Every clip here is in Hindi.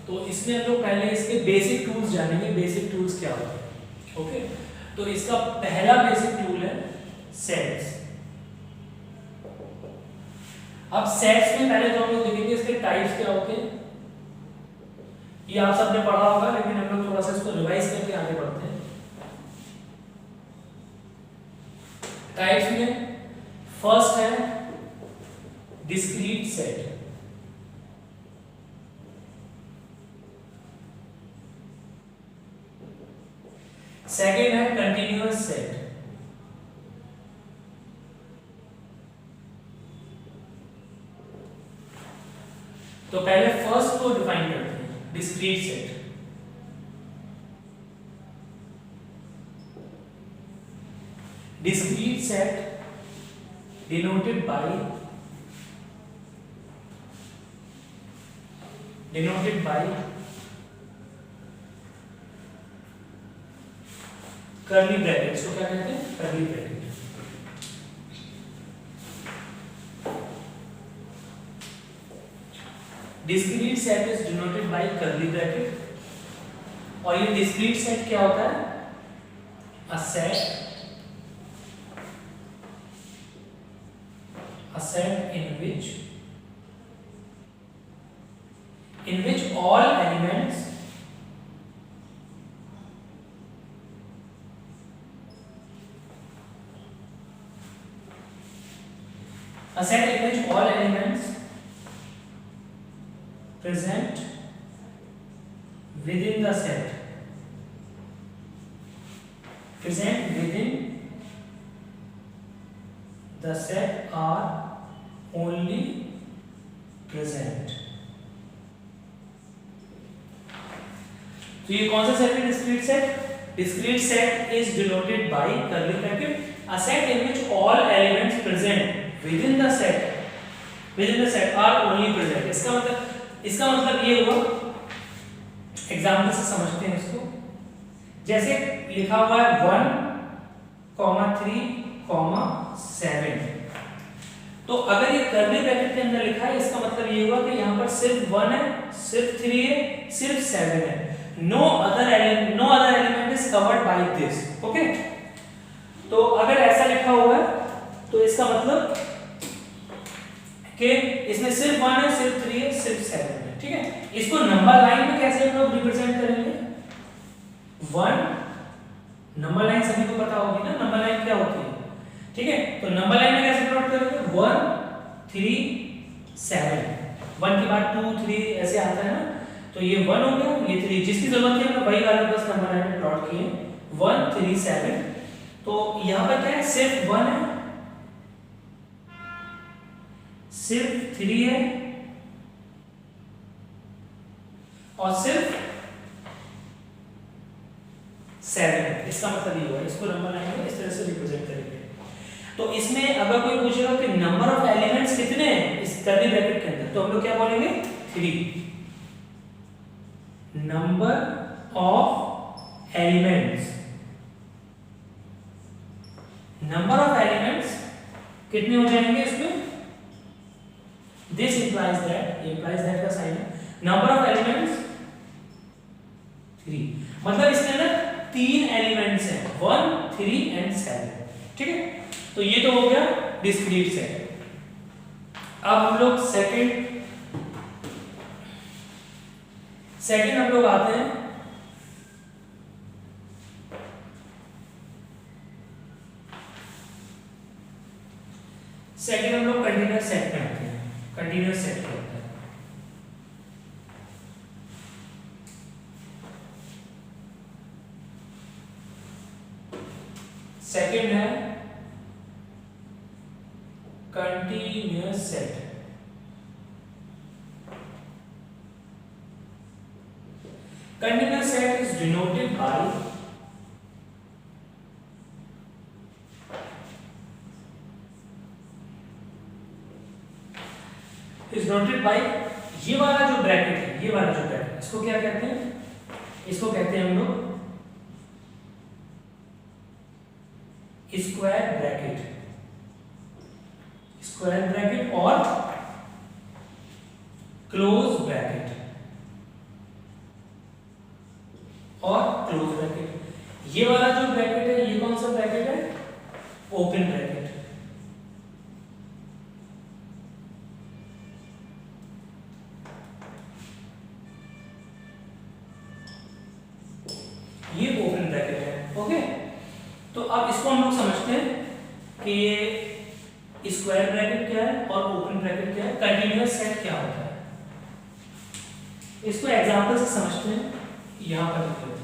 तो इसमें हम लोग पहले इसके बेसिक टूल्स जानेंगे, बेसिक टूल्स क्या होते हैं। ओके, तो इसका पहला बेसिक टूल है सेट्स। अब सेट्स में पहले तो हम लोग देखेंगे इसके टाइप्स क्या होते हैं। ये आप सबने पढ़ा होगा, लेकिन हम लोग थोड़ा सा इसको रिवाइज करके आगे बढ़ते हैं। टाइप्स में फर्स्ट है डिस्क्रीट सेट, सेकेंड है कंटिन्यूअस सेट, तो पहले फर्स्ट को डिफाइन करते हैं, discrete set. Discrete set denoted by curly brackets को क्या कहते हैं, curly bracket. Discrete set is denoted by curly bracket. और ये डिस्क्रीट सेट क्या होता है, a set in which all elements present within the set are only present। तो ये कौन सा सेट है, discrete set. Discrete set is denoted by curly bracket, a set in which all elements present within the set are only present. इसका मतलब ये हुआ, एग्जांपल से समझते हैं इसको। जैसे लिखा हुआ है 1, 3, 7, तो अगर ये कर्ली ब्रैकेट के अंदर लिखा है, इसका मतलब ये हुआ कि यहाँ पर सिर्फ 1 है, सिर्फ 3 है, सिर्फ 7 है। No other element is covered by this. Okay, तो अगर ऐसा लिखा हुआ है तो इसका मतलब कि इसमें सिर्फ 1 है, सिर्फ 3 है, सिर्फ 7 है। ठीक है, इसको नंबर लाइन में कैसे हम लोग रिप्रेजेंट करेंगे। 1 नंबर लाइन सभी को पता होगी ना, नंबर लाइन क्या होती है। ठीक है, तो नंबर लाइन में कैसे प्लॉट करेंगे, 1, 3, 7, 1 के बाद 2, 3 ऐसे आता है ना, तो ये 1 हो गया, ये 3, जिसकी जरूरत है वही वाले बस नंबर लाइन में प्लॉट किए 1, 3, 7। तो यहाँ पर क्या है, सिर्फ 1 है, सिर्फ 3 है और सिर्फ 7 है। इसका मतलब ये हुआ, इसको नंबर लाइन में इस तरह से रिप्रेजेंट करेंगे। तो इसमें अगर कोई पूछेगा कि नंबर ऑफ एलिमेंट्स कितने हैं इस कर्ली ब्रैकेट के अंदर, तो हम लोग क्या बोलेंगे, 3। नंबर ऑफ एलिमेंट्स कितने हो जाएंगे इसमें, दिस इंप्लाइज दैट का साइन है, नंबर ऑफ एलिमेंट्स 3, मतलब इसके अंदर 3 एलिमेंट्स हैं, 1, 3 एंड 7। ठीक है, तो ये तो हो गया डिस्क्रीट सेट। अब हम लोग सेकंड हम लोग आते हैं सेकंड हम लोग कंटीन्यूअस सेट पे आते हैं। कंटीन्यूअस सेट क्या होता है, सेकंड है continuous set. Continuous set is denoted by ये वाला जो ब्रैकेट है, इसको क्या कहते हैं, इसको कहते हैं हम लोग स्क्वायर ब्रैकेट और क्लोज ब्रैकेट। और क्लोज ब्रैकेट। ये वाला जो ब्रैकेट है ये कौन सा ब्रैकेट है? Open bracket. ये ओपन ब्रैकेट है। ओके, तो अब इसको हम लोग समझते हैं कि ये स्क्वायर ब्रैकेट क्या है और ओपन ब्रैकेट क्या है, कंटीन्यूअस सेट क्या होता है। इसको एग्जांपल से समझते हैं। यहां पर लिख लेते हैं।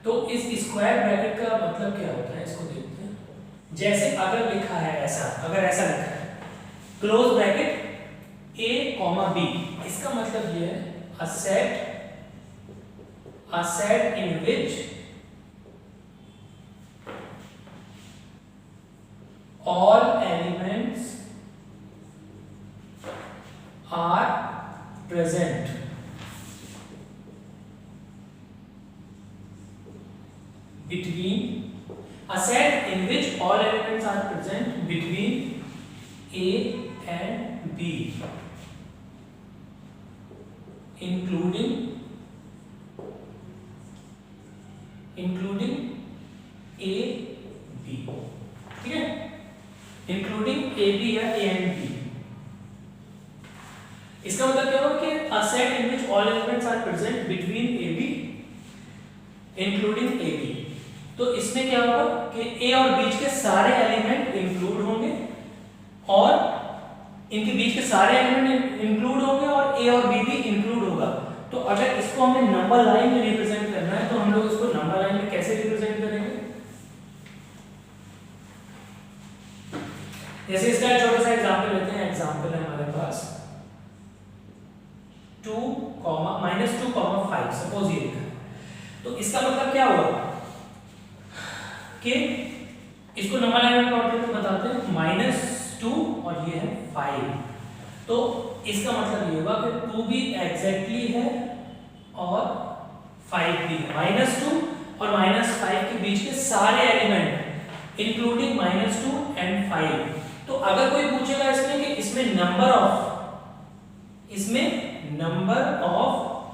तो इस स्क्वायर ब्रैकेट का मतलब क्या होता है, इसको देखते हैं। जैसे अगर लिखा है ऐसा, अगर ऐसा लिखा है close bracket a comma b, इसका मतलब ये है a set in which all elements are present between a set in which all elements are present between a and b, including a b, ठीक है, इंक्लूडिंग ए बी या ए एंड बी। इसका मतलब क्या होगा कि a set in which all elements are present between a b including a b। तो इसमें क्या होगा कि a और बीच के सारे एलिमेंट इंक्लूड होंगे और इनके बीच के सारे एलिमेंट इंक्लूड होंगे और a और b भी इंक्लूड होगा। तो अगर इसको हमें नंबर लाइन में रिप्रेजेंट करना है तो हम लोग इसको नंबर लाइन में कैसे रिप्रेजेंट करेंगे? जैसे इसका छोटा सा एग्जांपल लेते हैं। एग्जांपल है हमारे पास 2, -2, 5 सपोज ये लिखा है। तो इसका मतलब क्या हुआ कि इसको नंबर लाइन में प्लॉट करके बताते हैं। -2 और ये है 5। तो इसका मतलब ये होगा कि 2 भी एग्जैक्टली है और 5 भी है। -2 और -5 के बीच के सारे एलिमेंट इंक्लूडिंग -2 एंड 5। तो अगर कोई पूछेगा इसमें कि इसमें नंबर ऑफ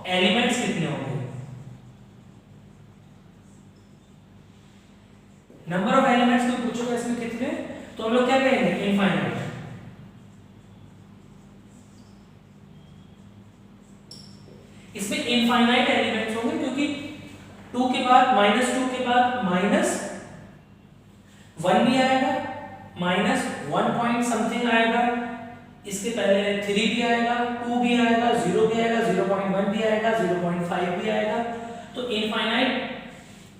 एलिमेंट्स कितने होंगे, नंबर ऑफ एलिमेंट्स कोई पूछेगा इसमें कितने, तो हम लोग क्या कहेंगे? इनफाइनाइट। इसमें इनफाइनाइट एलिमेंट्स होंगे क्योंकि 2 के बाद -2 के बाद -1 भी आएगा, -1 पॉइंट समथिंग आएगा, इसके पहले 3 भी आएगा, 2 भी आएगा, 0 भी आएगा, 0.1 भी आएगा, 0.5 भी आएगा। तो इनफाइनाइट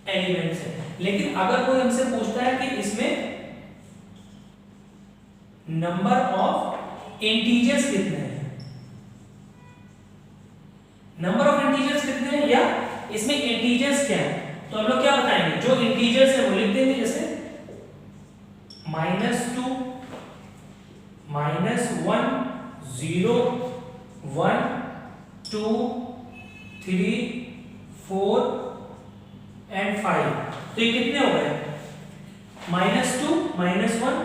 एलिमेंट्स है। लेकिन अगर कोई हमसे पूछता है कि इसमें नंबर ऑफ इंटीजर्स कितने हैं, नंबर ऑफ इंटीजर्स कितने हैं या इसमें इंटीजर्स क्या है, तो हम लोग क्या बताएंगे? जो इंटीजर्स है वो लिख देंगे। जैसे -2, -1, 0, 1, 2, 3, 4 एंड 5। तो ये कितने हो गए? -2, -1,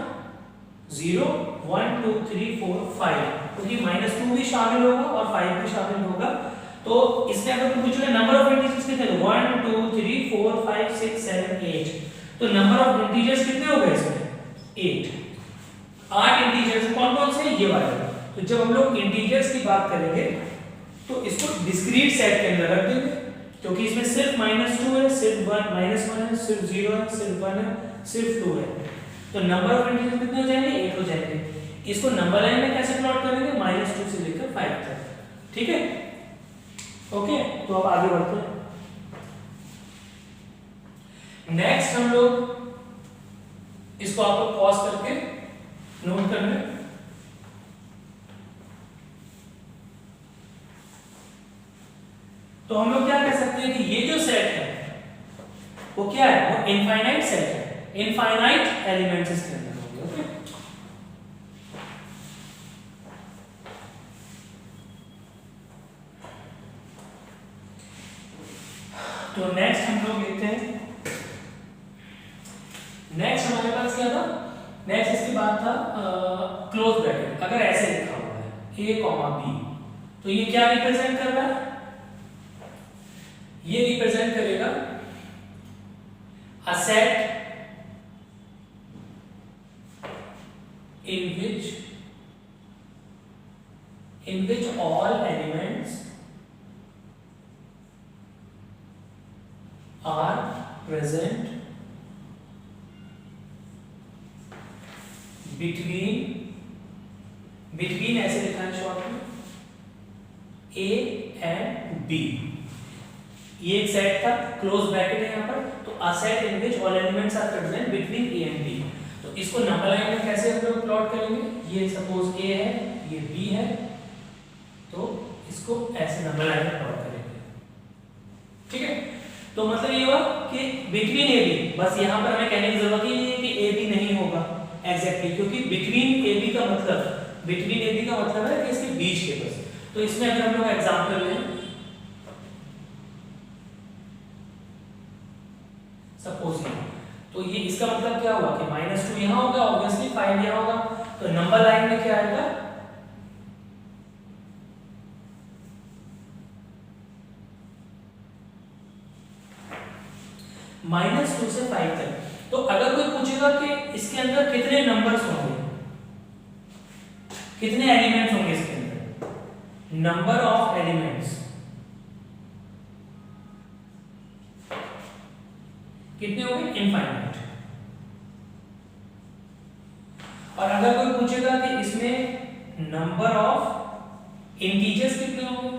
0, 1, 2, 3, 4, 5। क्योंकि -2 भी शामिल होगा और 5 भी शामिल होगा। तो इसमें अगर पूछोगे नंबर ऑफ इंटीजर्स कितने थे, 1, 2, 3, 4, 5, 6, 7, 8। तो नंबर ऑफ इंटीजर्स कितने हो गए इसमें? 8 इंटीजर्स कौन कौन से? ये वाले। तो जब हम लोग इंटीजर्स की बात करेंगे तो इसको डिस्क्रीट सेट के अंदर रख देंगे, क्योंकि इसमें सिर्फ -2 है, सिर्फ -1 है, सिर्फ 0 है, सिर्फ 1 है, सिर्फ 2 है। तो नंबर ऑफ इंटीजर्स कितने हो जाएंगे? 8 हो जाएंगे। इसको नंबर लाइन में कैसे प्लॉट करेंगे? -2 से लेकर 5 तक। ठीक है, ओके। तो अब आगे बढ़ते हैं। नेक्स्ट हम लोग इसको आप लोग पॉज करके नोट कर लें। तो हम लोग क्या कह सकते हैं कि ये जो सेट है वो क्या है? वो इनफाइनाइट सेट है। इनफाइनाइट एलिमेंट्स इसके अंदर होंगे। ओके, तो नेक्स्ट हम लोग लेते हैं। नेक्स्ट हमारे पास क्या था? नेक्स्ट इसके बाद था क्लोज ब्रैकेट। अगर ऐसे लिखा हुआ है a कॉमा b, तो ये क्या रिप्रेजेंट कर रहा है? ये रिप्रेजेंट करेगा a set in which all elements are present between ऐसे लिखा है शॉर्ट में a एंड b। ये एक सेट था, क्लोज ब्रैकेट है यहाँ पर, तो a set in which all elements are present between a and b। तो इसको नंबर लाइन में कैसे हम लोग प्लॉट करेंगे? ये सपोज a है, ये b है, तो इसको ऐसे नंबर लाइन में प्लॉट करेंगे। ठीक है, तो मतलब ये हुआ कि बिटवीन ए बी, बस यहाँ पर हमें कहने की जरूरत ही नहीं है कि ए बी नहीं होगा एग्जैक्टली, क्योंकि बिटवीन ए बी का मतलब है कि इसके बीच के बस। तो इसमें अगर हम लोग एग्जांपल लें, सपोज तो ये इसका मतलब क्या हुआ कि -2 यहाँ होगा, ऑब्वियसली 5 यहाँ होगा, तो नंबर लाइन में क्या आएगा? -2 से 5 तक। तो अगर कोई पूछेगा कि इसके अंदर कितने नंबर्स होंगे, कितने एलिमेंट्स होंगे इसके अंदर, नंबर ऑफ एलिमेंट्स कितने होंगे? इनफाइनाइट। और अगर कोई पूछेगा कि इसमें नंबर ऑफ इंटीजर्स कितने होंगे,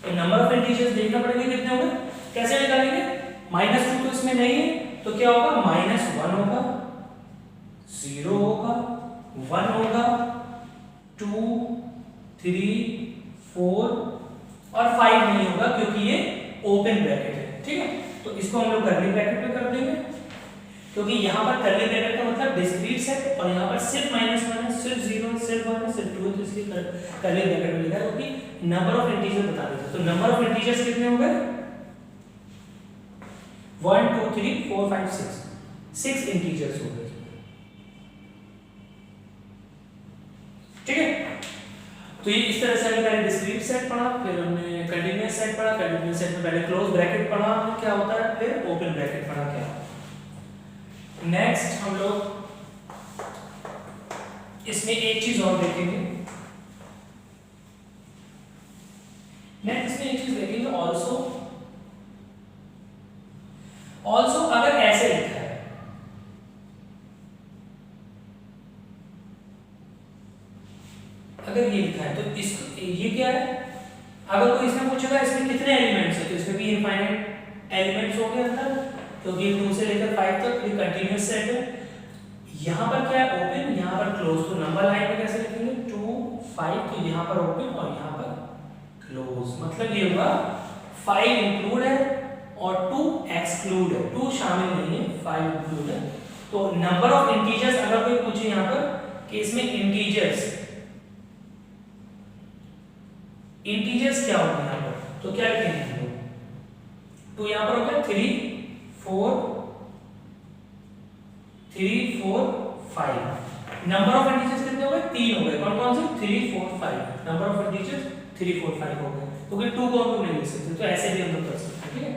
तो नंबर ऑफ इंटीजर्स देखना पड़ेगा कितने होंगे। कैसे निकालेंगे? -2 तो इसमें नहीं है, तो क्या होगा? -1 होगा, 0 होगा, 1 होगा, 2, 3, 4 और 5 नहीं होगा, क्योंकि ये ओपन ब्रैकेट है। ठीक है, तो इसको हम लोग कर्ली ब्रैकेट में कर देंगे, क्योंकि यहाँ पर कर्ली ब्रैकेट का मतलब डिस्क्रीट सेट, और यहाँ पर सिर्फ -1 है, सिर्फ 0 है, सिर्फ 1 है, सिर्फ 2 है, तो इसलिए कर्ली ब्रैकेट में लिखा है, क्योंकि नंबर ऑफ इंटीजर बता देते। तो नंबर ऑफ इंटीजर्स कितने हो गए? 1 2 3 4 5 6 इंटीजर्स हो गए। ठीक है, तो ये इस तरह से हमने पहले डिस्क्रीट सेट पढ़ा, फिर हमने कंटीन्यूअस सेट पढ़ा, कंटीन्यूअस सेट में पहले क्लोज ब्रैकेट पढ़ा क्या होता है, फिर ओपन ब्रैकेट पढ़ा क्या होता है। नेक्स्ट हम लोग इसमें एक चीज और देखेंगे, नेक्स्ट इसमें एक चीज देखेंगे ऑल्सो अगर ऐसे लिखा है, अगर ये लिखा है तो इसको ये क्या है? अगर कोई इसमें पूछेगा इसमें कितने एलिमेंट्स है, तो इसमें भी इनफाइनाइट एलिमेंट्स होंगे अंदर, क्योंकि 2 से लेकर 5 तक ये कंटीन्यूअस सेट है। यहाँ पर क्या है? ओपन, यहाँ पर क्लोज। तो नंबर लाइन में कैसे लिखेंगे? 2 5, तो यहाँ पर ओपन और यहाँ पर क्लोज। मतलब ये होगा 5 इंक्लूड है और 2 एक्सक्लूड है, 2 शामिल नहीं है, 5 इंक्लूड है। तो नंबर ऑफ इंटीजर्स अगर कोई पूछे यहाँ पर कि इसमें इंटीजर्स क्या होंगे यहाँ पर, तो क्या लिखेंगे हम लोग? तो यहाँ पर होगा 3 4 5। नंबर ऑफ इंटीजर्स कितने हो गए? 3 हो गए। कौन कौन से? 3 4 5। नंबर ऑफ इंटीजर्स 3 4 5 हो गए, क्योंकि 2 को हम लोग नहीं लिख सकते, तो ऐसे भी हम लोग कर सकते हैं। ठीक है,